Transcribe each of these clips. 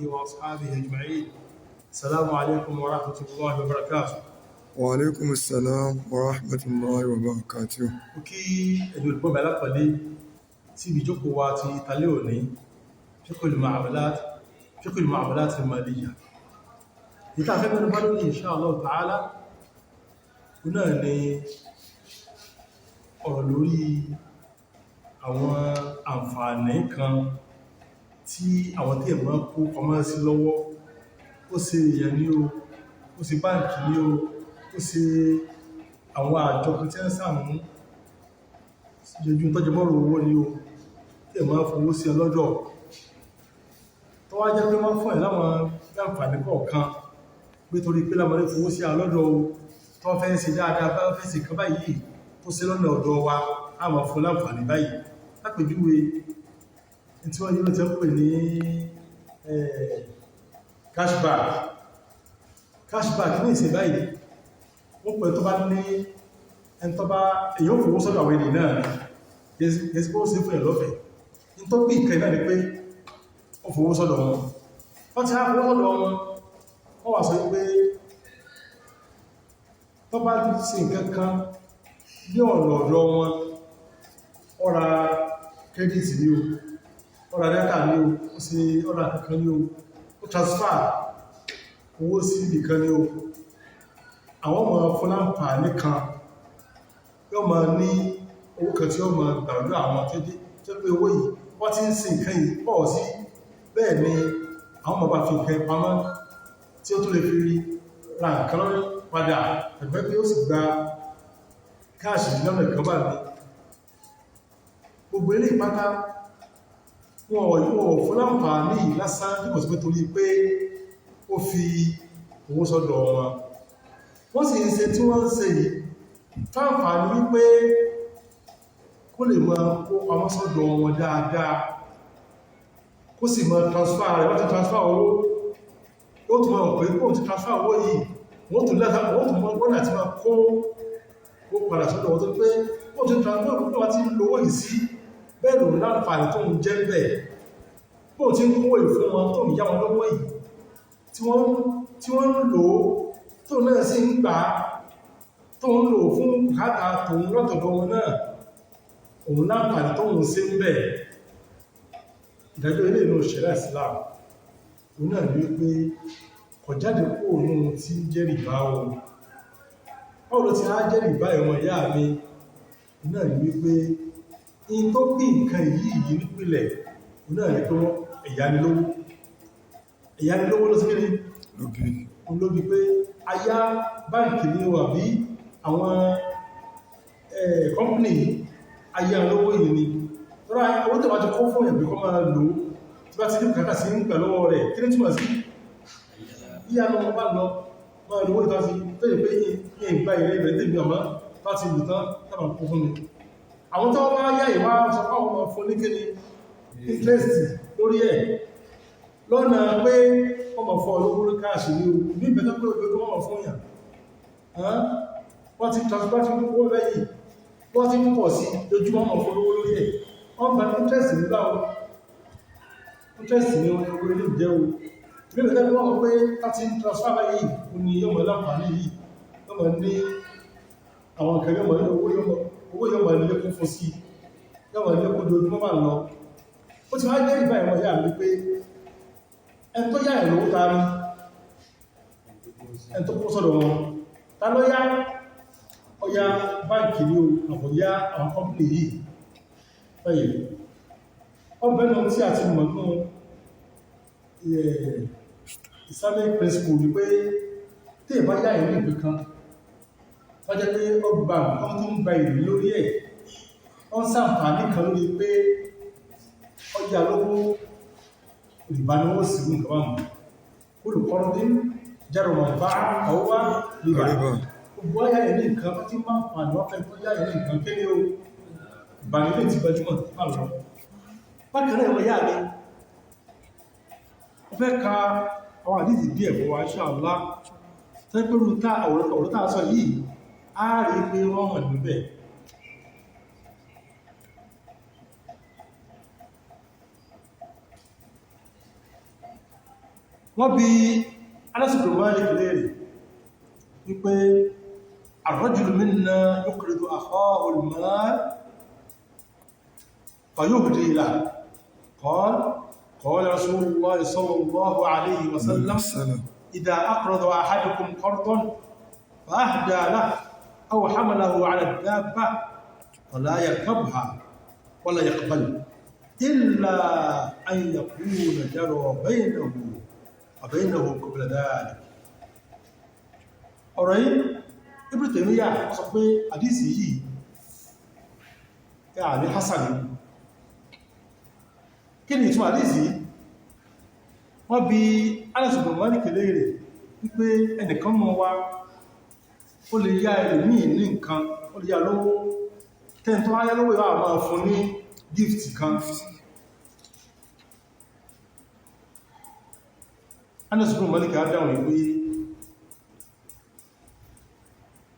وأصحابه أجمعين. السلام عليكم ورحمة الله وبركاته. وعليكم السلام ورحمة الله وبركاته. Kí ẹni olùgbọ́ mi alápọ̀lé tí ibi ìjókòó wa ti ìtàlẹ́ òní, fiqhul mu'amalat al-maliyya. Ìta fẹ́ mẹ́rin bá lórí insha Allah ta'ala, náà ni ọ̀rọ̀ lórí àwọn àǹfààní kan tí àwọn tí ẹ̀mọ́ kó pamọ́ sí lọ́wọ́, ó ṣe èèyàn ní o, ó ṣe báǹkì ní o, ó ṣe àwọn àjọ kan tí ń sàmú jẹjú tọ́jọ mọ́rọ̀ owó ní o, tí ẹ̀mọ́ fowó sí ọlọ́jọ́ tó wá jẹ́ pé wọ́n fún ẹ̀ láwọn àǹfààní kọ̀ọ̀kan pé torí pé lámọ́lé fowó sí ọlọ́jọ́ tó fẹ́ ṣe dáadáa bá fẹ́ ṣe kan báyìí tó ṣe lọ́nà ọ̀dọ̀ wa a máa fún láǹfààní báyìí. Lápèjúwe tí wọ́n yíò tẹ́ pè ní cashback ní ìsìn báyìí wọ́n pẹ̀ tó bá ní ẹni tó bá èyàn fowó sọ́dọ̀ àwọn ènìyàn náà yẹsí pé ó sí fún ẹ̀lọ́fẹ̀ ní tó bí ìkẹ́ náà ni pé ó fowó sọ́dọ̀ wọn wọ́n ti á fowó sọ́dọ̀ wọn wọ́n wà sọ wípé tó bá sí nǹkan kan bí ọ̀nà ọ̀dọ̀ wọn ọ̀rà kẹ́dìtì ní o, ọ̀rà dátà ní o, ó sì ọ̀rà kankan ní o, ó transfer owó sí ibìkan ní o, àwọn ọmọ fúnláǹpà nìkan yóò máa ní owó kan tí ó máa gbàlúdọ̀ àwọn tẹ́dẹ́ tó pé owó yìí wọ́n ti ń sin nǹkan yìí pọ̀ sí, bẹ́ẹ̀ ni àwọn ọmọ bá fi nǹkan pamọ́ tí ó tó lè fi ra nǹkan lọ́rẹ́ padà ẹgbẹ́ pé ó sì gba káàṣì lọ́nà ìkọ́bà ní gbogbo ilé ìpátá wọn fún láǹfààní lásán nígbà tí pé torí pé ó fi owó sọ́dọ̀ wọn wọ́n sì ń ṣe tí wọ́n ń ṣe yìí fáǹfààní wípé kó lè máa kó pamọ́ sọ́dọ̀ wọn dáadáa kó sì máa transfer rẹ̀ wọ́n ti transfer owó ó tún máa pè kó ti transfer owó yìí wọ́n tún gbọ́nà tí máa kó padà sọ́dọ̀ wọ́n tó pé ó ti transfer owó wọ́n ti ń lówó yìí sí bẹ́ẹ̀ lòun láǹfààní tó ń jẹ́ bẹ́ẹ̀ bó ti ń kówó yìí fún wọn tó ń yá wọn lọ́wọ́ yìí tí wọ́n ń lò ó tó náà sí ń gbà tó ń lò fún bùkátà tòun lọ́tọ̀dọ̀ wọn náà òun láǹfààní tó ń ṣe ń bẹ̀. Ìdájọ́ ilé ìlú ṣẹ̀ríà Islam òun náà ní wípé kọjáde kó òun tí jẹ́ rìbá o báwo ti á jẹ́ rìbá ẹ̀wọ̀n ìyá mi òun náà ní wípé in tó bí nǹkan yìí nípìnlẹ̀ òun náà ní pé ẹ̀yánilówó ló sí kí ní lóbi pé ayá báǹkì ní wà bí àwọn kọ́mpìnì ayá lówó yìí ni tọ́rọ owó tẹ́wàá ti kọ́ fún ẹ̀bí kọ́ máa lò tí bá ti ní bùkátà sí ń pẹ̀ lọ́wọ́ rẹ̀ kí ní túnmọ̀ sí yíya lọ bá lọ máa lówó ìtọ́ sí tẹ́lẹ̀ pé ìgbà ilẹ̀ rẹ̀ tẹ́lẹ̀ ọmọ láti lù tán tàbí kó fún mi àwọn tó wá yá ìwá sọ fáwọn ọmọ fún ní kéde interest lórí ẹ̀ lọ́nà pé ọmọ fún olóòrùn káàṣì ní o ní ìbẹ̀tọ́ pé ojú ọmọ fún yàn wọ́n ti transfer fún owó lẹ́yìn wọ́n ti ń pọ̀ sí lójúmọ́ ọmọ fún olówó lórí ẹ̀ wọ́n gba interest nígbà wọn interest ní owó ilé ìjẹ́ o ní ìbẹ̀tọ́ pé wọ́n pé láti transfer lẹ́yìn o ní yọmọ láǹfààní yìí yọmọ ní àwọn nǹkan yọmọ owó yọmọ lékún fún sí yọmọ lékún lójúmọ́ máa lọ ó ti wá jẹ́ ìbá ìwọ̀n yà mí pé ẹn tó yá ìlú tàrí ẹn tó kó sọ́dọ̀ wọn ta ló yá ọya báǹkì ní àbòyá àwọn kọ́mpìnì yìí pẹ̀yẹ̀ ọgbẹ́nà tí a ti mọ̀ nínú Islamic principle ni pé tí ìbá yá ìlú ìpé kan wọ́n jẹ́ pé ọgbà nǹkan tó ń gba ìlú lórí ẹ̀ wọ́n ṣàǹfààní kan lórí pé ọjà lówó ìbánilọ́wọ́ sí ní ìkọwàá mú olùkọ́rọ̀dín jẹ́rọ̀mọ̀ bá ọwá nígbà gbogbo ayá ẹ̀ ní nǹkan tí máa ń pàdé wọ́n fẹ́ tó yá ẹ̀ ní nǹkan kéde o ìbánilẹ́ ti gbajúmọ̀ pàlọ́ bákanáà ẹ̀wọ̀ yá mi wọ́n fẹ́ ka àwọn àdíjì bí ẹ̀fọ́ wa insha Allah tẹ́gbẹ́rú tá ọ̀rọ̀ tá sọ yìí á rí pé wọ́n hàn níbẹ̀ wọ́n bi Anas bin Malik léèrè wípé ar-rajulu minna yuqridu akhahu al-mal fayuhdi lahu قال رسول الله صلى الله عليه وسلم إذا أقرض أحدكم قرضا فأهدى له أو حمله على الدابة فلا يركبها ولا يقبل إلا أن يكون جرى بينه وبينه قبل ذلك. ọ̀rọ̀ yìí Ibn Taymiyyah sọ pé àdísì yìí yà ní Hasan. Kí ni ìtumọ̀ àdísì? Wọ́n bi Anas bin Malik léèrè wípé ẹnìkan mọ́ wá ó lè yá ẹlòmíì ní nǹkan, ó lè yá lówó, tẹ́ntọ́ ayá lówó ìwà máa fún ní gift kan. Anas bin Malik dáhùn wípé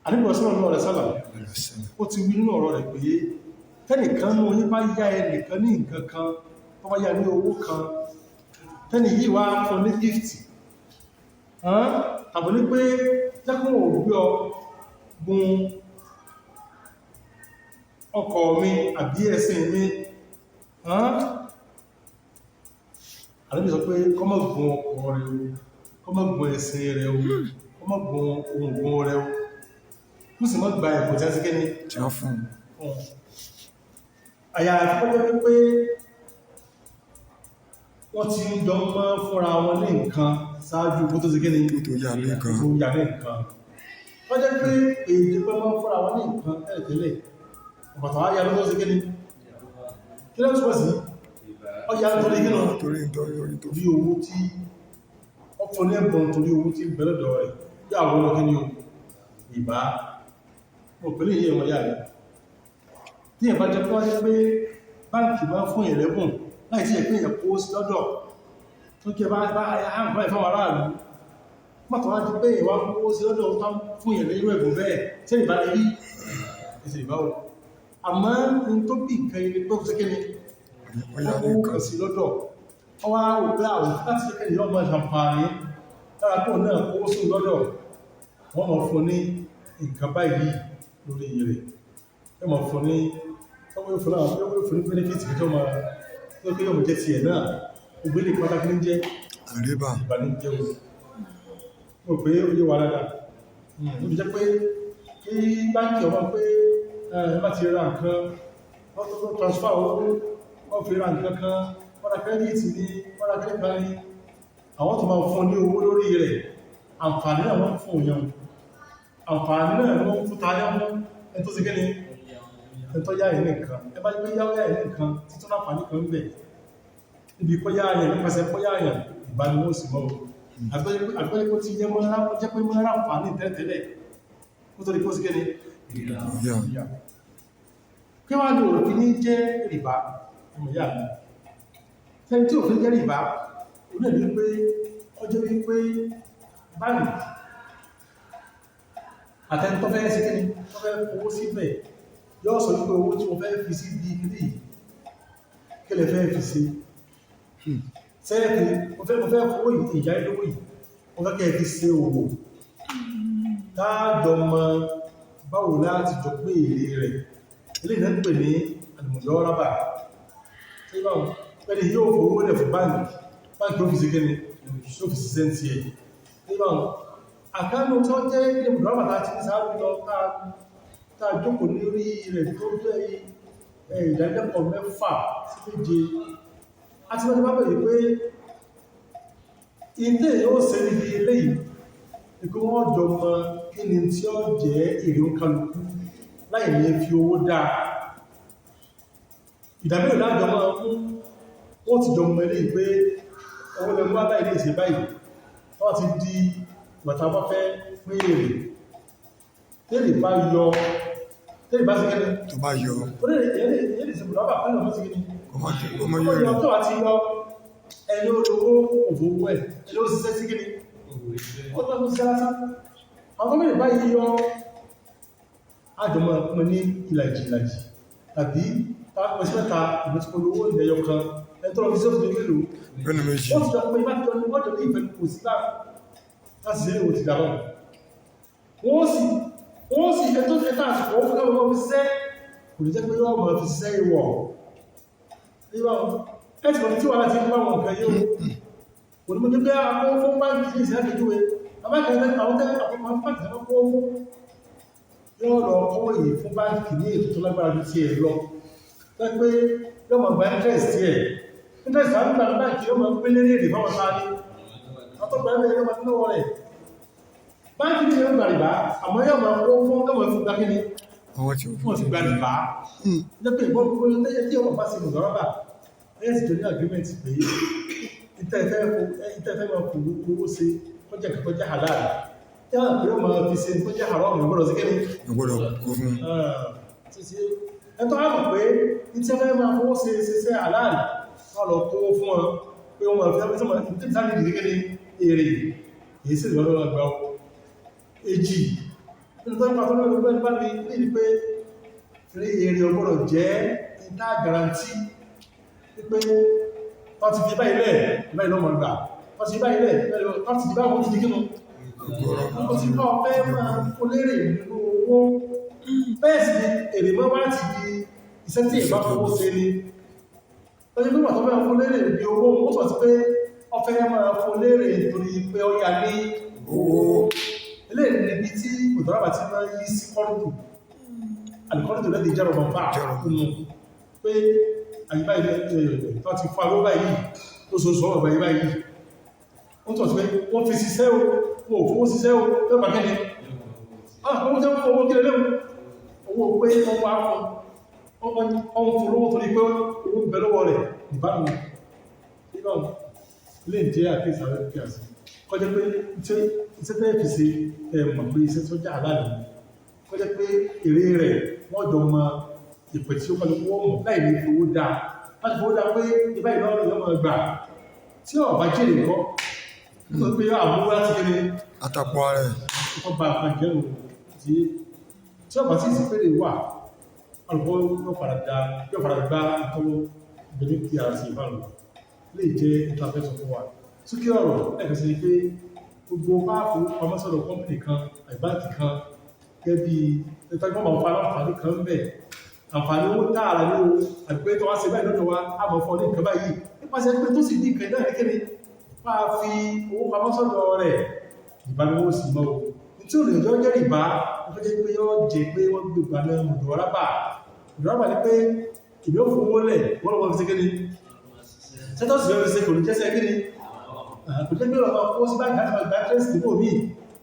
Ànábì sallallahu alaihi wasallam ó ti wí nínú ọ̀rọ̀ rẹ̀ pé tẹ́nìkan ní oní bá yá ẹnìkan ní nǹkan kan, tó bá yá ní owó kan, tẹ́nì yìí wá fún ní gift tàbí ní pé jẹ́kùn òbí ọ gun ọkọ̀ mi àbí ẹṣin mi, Ànábì sọ pé kọ́mọ̀ gun ọkọ̀ rẹ̀ o, kọ́mọ̀ gun ẹṣin rẹ̀ o, kọ́mọ̀ gun ohun gun rẹ̀ o, kú sì mọ́ gba ẹ̀kọ́ tí a ti kí ni tí ó fún àyà àfikọ́jọ́ wípé wọ́n ti ń jọ mọ́ fúnra wọn ní nǹkan ṣáájú kó tó ti kí ni tó yà ní nǹkan. wọ́n jẹ́ pé èdè pẹ́ mọ́ fúnra wọn ní nǹkan tẹ́lẹ̀ ọ̀pọ̀tọ̀ ayà ló tó ti kí ni kí lẹ́ túnbọ̀ sí ọjà nítorí kí náà torí owó tí ọkọ̀ ní ẹ̀bọ̀n torí owó tí bẹ̀lẹ̀dọ̀ rẹ̀ yà wọ́n lọ kí ni ìbá mọ̀ pẹ̀lú ìyẹ́ wọn yà rẹ̀ tí ẹ̀bá jẹ́ pọ́ jẹ́ pé báńkì bá fún ìrẹ́bùn láì tí ẹ̀pẹ́ ìyẹ̀ kó sí lọ́dọ̀ tó kí ẹbá àǹfà ìfáwà aráàlú mọ́tọ̀ wá jẹ́ pé ìwá kó sí lọ́dọ̀ fún ìrẹ́ irú ẹ̀bùn bẹ́ẹ̀ tí ìbá rí ẹsẹ̀ ìbáwọ̀ àmọ́ ní tó bí nǹkan ilé tó kú sí kí ni wọ́n kó sí lọ́dọ̀ ọwá òpé àwọn láti ṣe kí ọmọ ìṣàǹfààní lára kó náà kó sí lọ́dọ̀ wọ́n mọ̀ fún ní nǹkan báyìí lórí rẹ̀ ẹ mọ̀ fún ní ọwọ́ ìfún ní benefit kẹjọ ma tó kí yọmọ jẹ́ ti ẹ̀ náà ògbélé pàtàkì ní jẹ́ àríbà ìbànújẹ́ o pé ó yé wa rárá ó jẹ́ pé kí báńkì ọmọ pé bá ti ra nǹkan wọ́n tó transfer owó wọ́n fi ra nǹkan kan wọ́n ra credit ní wọ́n ra credit kan ní àwọn tó máa fún ní owó lórí rẹ̀ àǹfààní náà wọ́n fún òyàn àǹfààní náà wọ́n fún tayá mú ẹ tó sì gẹ́ ni ẹ tó yá ìní nǹkan ẹ bá gbé yáwó ìní nǹkan títún láǹfààní kan ń bẹ̀ níbi kó yá àyàn nípasẹ̀ kó yá àyàn ìbániwó sì mọ́ àgbẹ́lẹ́kó ti jẹ́ pé mọ́ra àǹfààní tẹ́tẹ́lẹ̀ kó tó rí kó sì gẹ́ ni kí wá ní òrò kí ní jẹ́ rìbá ọmọ ìyá mi tẹ́ni tí òfin jẹ́ rìbá orí ẹ̀lú pé ọjọ́ wípé báyìí àtẹni tó fẹ́ sí kí ni tó fẹ́ owó síbẹ̀ yóò sọ wípé owó tí mo fẹ́ fi sí di kìí kí lè fẹ́ fi sí sẹ́ẹ̀kì mo fẹ́ owó ìjà ìlówó yìí mo fẹ́ kẹ́ fi ṣe òwò dáàjọ mọ báwo láti jọ pé èrè rẹ̀ ilé ìdẹ́ ń pè ní àdìmọ̀jọ́ rábà tí báwo pẹ́lú yóò fowó lẹ̀ fún báńkì ó fi sí kíni ó fi sí sẹ́ntì ẹ̀ tí báwo àkánú tó jẹ́ ilé ìbùdó rábà tí sáájú lọ ká jókòó lórí rẹ̀ tó jẹ́ ìdánilẹ́kọ̀ọ́ 6 sí 7 àti wọ́n ti bá bẹ̀rẹ̀ pé ilé yóò ṣe níbi eléyìí ikú wọ́n jọ mọ kí ni tí ó jẹ́ èrè òǹkàlùkù láì ní fi owó dáa ìdàbẹ̀rẹ̀ láàjọ máa mú wọ́n ti jọ mọ ilé pé owó lẹ́gbọ́ bá ilé ìṣẹ́ báyìí wọ́n ti di bàtà bá fẹ́ pín èrè tẹ́lẹ̀ bá yọ tẹ́lẹ̀ bá sí kẹ́lẹ̀ tó bá yọ ẹ̀lẹ́ ìṣẹ́bùrọ̀ bá pẹ́lẹ̀ ọmọ sí kẹ́lẹ̀ ọmọ yọ rẹ̀ tó àti yọ ẹni olówó òfòwò ẹ̀ ẹni ó ṣiṣẹ́ sí kẹ́lẹ̀ ó tọ́ tó ṣiṣẹ́ lásán àwọn mẹ́rin báyìí yọ àjọmọ̀ pín ní ìlàjì tàbí pẹ̀sílẹ̀ta ìmọ̀tíkọlówó ìdẹyọ kan ẹ̀tọ́ lọ fi sí òfin nílò Bẹ́ẹ̀ni méjì. ó ti jọ pé ìbájọ́ ní wọ́n jọ ní ìfẹ́ kò sí láti ṣe ìwò ti dàbọ̀ wọ́n sì ẹ̀tọ́ ẹ̀ta àsìkò fún ẹwọ́n fi ṣiṣẹ́ kò ní jẹ́ pé yọ́ mọ̀ fi ṣiṣẹ́ ìwọ̀ ẹ̀tì tí wà láti ẹgbẹ́ wọn nǹkan yóò kò ní mọ́ jẹ́ pé akọ́ fún báńkì ní ìṣẹ́ àjẹ́júwe abájẹ́ àwọn tẹ́lẹ̀ àpapọ̀ báńkì tẹ́lẹ̀ kọ́ fún yóò lọ kọ́wọ́ yìí fún báńkì ní ètò tó lágbára ju ti ẹ̀ lọ pé yóò mọ̀ gba interest ẹ̀ interest àwọn ìgbà báńkì yóò mọ̀ pé lérí èdè fáwọn sáré àtọ́gbà ẹgbẹ́ yóò mọ̀ lọ́wọ́ rẹ̀ báńkì ní yóò gbà rìbá àmọ́ yóò mọ̀ kó fún yóò fún gbákíní wọ́n ti gbà rìbá jẹ́ pé ìbọn gbogbo tẹ́yẹ tí wọ́n bá sí ìgbọ̀rọ̀bà ẹ̀yẹ́ sì jọ ní agreement pé ìtẹ́fẹ́ máa kò owó sí kọjá halal tí wọ́n pè ó máa fi ṣe kọjá haram ìgbọ́dọ̀ sí kẹ́ni Ọgbọ́dọ̀ kó fún. ẹ̀tọ́ àmọ̀ pé ìtẹ́fẹ́ máa kó ṣe halal wọ́n lọ kó fún wọn pé wọ́n máa fi ẹgbẹ́ sọ́mọ̀ ìtẹ́fẹ́ ìdíkẹ́ni èrè èyí sì lọ́dọ̀ àgbà èjì nínú tó ń pàtó lọ́dọ̀ gbẹ́ nípa ní pé èrè ọgbọ́dọ̀ jẹ́ ìdá garanti wípé wọ́n ti fi báyìí lẹ̀ ìbáyìí lọ́mọ ìgbà wọ́n ti báyìí lẹ̀ wọ́n ti báyìí wọ́n ti di kínú wọ́n ti bá ọ̀fẹ́ máa kó lérè nínú owó bẹ́ẹ̀ sì ni èrè mọ́ wá ti di iṣẹ́ tí ìbá fowó ṣe ni wọ́n ti gbọ́nà tó fẹ́ kó lérè ní owó ó sọ sí pé ọ̀fẹ́ máa kó lérè torí pé ó yá ní owó eléyìí níbi tí òdòràbà ti máa yí sí kọ́rùtù alìkọ́rùtù lẹ́dí jẹ́rọ mọ̀ bá pé àyíbá ilẹ̀ tó ti fún agbó báyìí ó so sọ́rọ̀ báyìí báyìí ó tọ̀ sí pé wọ́n fi ṣiṣẹ́ o wọ́n ò fowó ṣiṣẹ́ o tó bá kẹ́ni owó tẹ́ owó kí lẹ́lẹ́wò owó pé wọ́n wá fún ọmọ fún lówó torí pé owó bẹ lọ́wọ́ rẹ̀ ìbámu ilé ìjẹ́ àkíyèsí àwọn kíyàsí kọjá pé iṣẹ́ tẹ́ fi ṣe ẹ̀mọ̀ pé iṣẹ́ tó jẹ́ àlàlẹ̀ kọjá pé èrè rẹ̀ wọ́n jọ mọ ìpẹ̀ tí ó kọlu wọ́n mọ̀ láì ní owó dáa láti fowó dáa pé ibá ìlọ́rùn yọmọ gbà tí ó bá jẹ́ nìkan tó pé àmúwá láti kéré Àtàpọ̀ rẹ̀. wọ́n bá kan jẹ́rù tí ó bá sí ìsìnkú wà alùpọ̀ yóò fara gbá ìtọ́wọ́ ìbẹ̀lẹ̀ tí a sì ìbánu lè jẹ́ ìtàfẹ́sọ̀ fún wa súnkí ọ̀rọ̀ ẹ̀kẹ́ sí pé gbogbo bá fún pamọ́sọ̀rọ̀ kọ́mpìnì kan àìbáǹkì kan gẹ́bí ẹ̀tàgbọ́n àwọn aláǹfààní kan ń bẹ̀ àǹfààní owó tààrà ní o àgbẹ́ tó wá sí báyìí lọ́dọ̀ wa àmọ́ fọ́ ní nǹkan báyìí nípasẹ̀ pé tó sì ní nǹkan náà nìkéde máa fi owó pamọ́sọ̀rọ̀ rẹ̀ ìbánowó sí mọ́ tí ó lè jọ jẹ́ ìbá wọ́n jẹ́ pé yọ́ jẹ́ pé wọ́n gbé ìgbà náà mùdọ̀rábà ní pé ìbí ó fún owó lẹ̀ wọ́n lọ́wọ́ fi ṣe kéde sẹ́tọ́sì yọ́ fi ṣe kò ní jẹ́sẹ̀ kéde kò jẹ́ pé ọ̀pọ̀ owó sí báyìí láti gba interest nígbò míì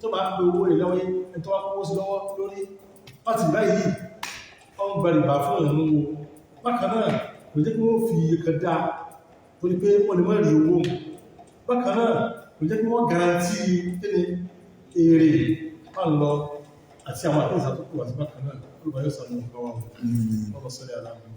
tó máa ń pe owó rẹ̀ lọ́wọ́ ẹ̀tọ́ wá owó sí lọ́wọ́ lórí láti báyìí wọ́n gba ìbá fún ìrànwọ́ bákan náà kò jẹ́ pé wọ́n fi ẹ̀kẹ́ dá torí pé wọ́n lè má rí owó bákan náà kò jẹ́ pé wọ́n garanti kéde èrè máa lọ àti àwọn àkíyèsí àtúkù àti bákan náà olùbáyọ̀ sọ̀rọ̀ nípa wọn lọ́wọ́ sọ́lẹ̀ aláàmì